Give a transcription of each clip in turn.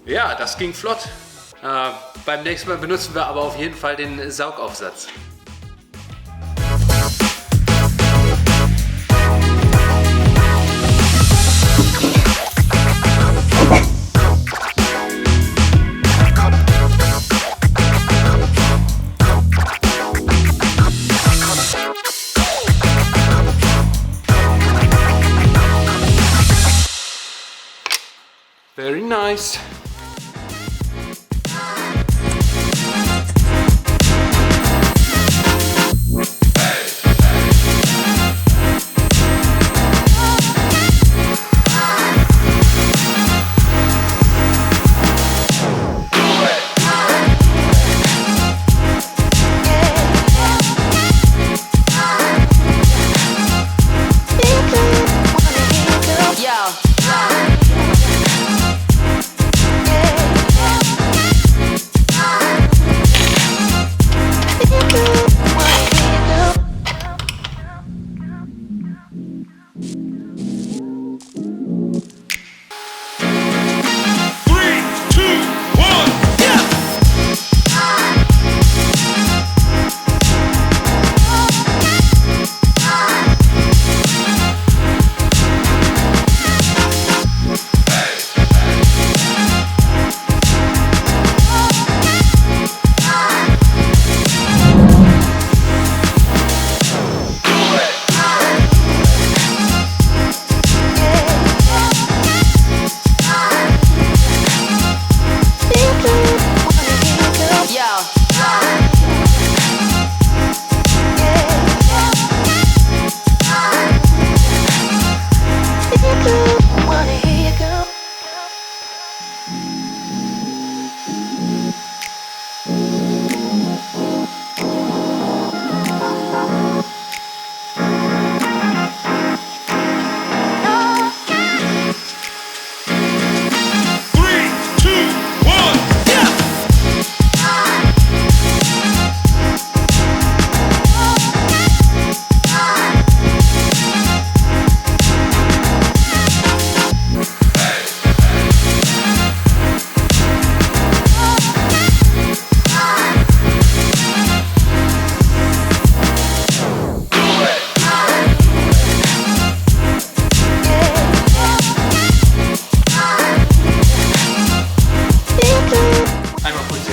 Ja, das ging flott. Beim nächsten Mal benutzen wir aber auf jeden Fall den Saugaufsatz. Very nice.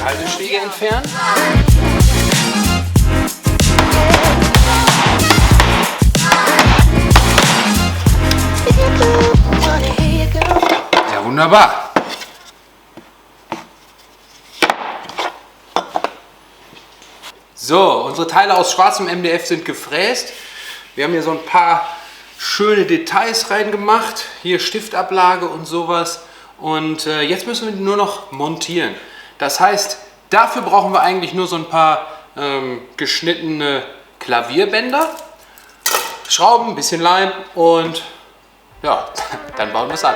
Halteschräge entfernen. Ja, wunderbar. So, unsere Teile aus schwarzem MDF sind gefräst. Wir haben hier so ein paar schöne Details reingemacht. Hier Stiftablage und sowas. Und jetzt müssen wir nur noch montieren. Das heißt, dafür brauchen wir eigentlich nur so ein paar geschnittene Klavierbänder, Schrauben, ein bisschen Leim und ja, dann bauen wir es an.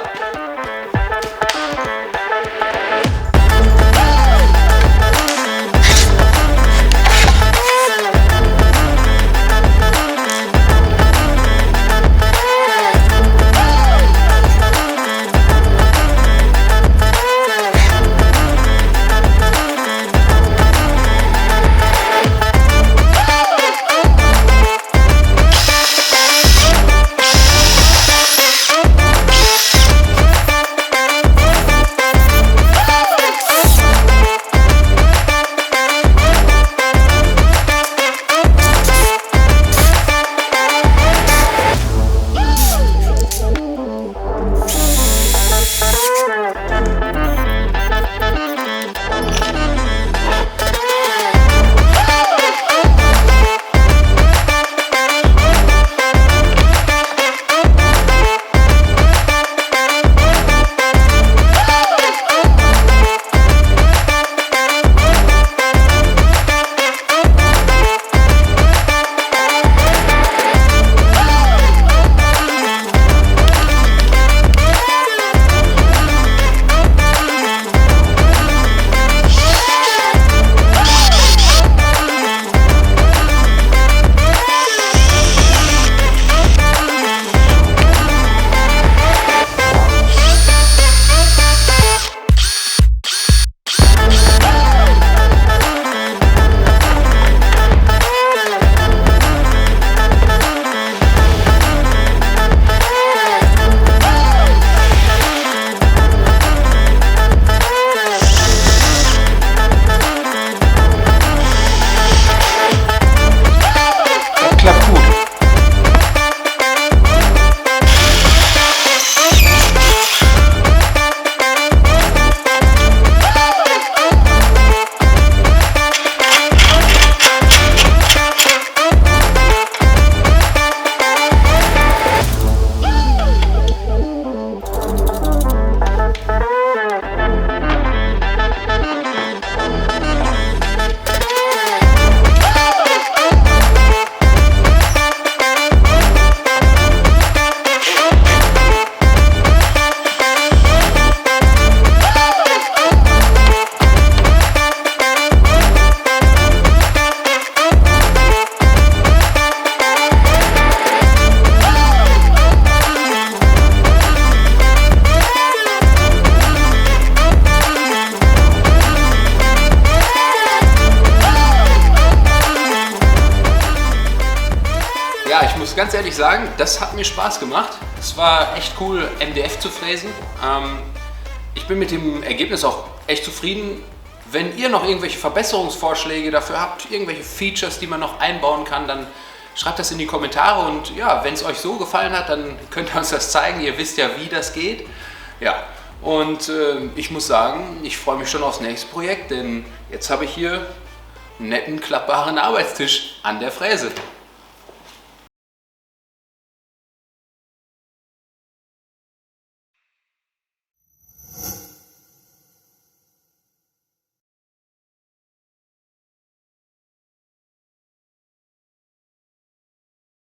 muss ganz ehrlich sagen, das hat mir Spaß gemacht. Es war echt cool, MDF zu fräsen. Ich bin mit dem Ergebnis auch echt zufrieden. Wenn ihr noch irgendwelche Verbesserungsvorschläge dafür habt, irgendwelche Features, die man noch einbauen kann, dann schreibt das in die Kommentare. Und ja, wenn es euch so gefallen hat, dann könnt ihr uns das zeigen. Ihr wisst ja, wie das geht. Ja, und ich muss sagen, ich freue mich schon aufs nächste Projekt, denn jetzt habe ich hier einen netten, klappbaren Arbeitstisch an der Fräse.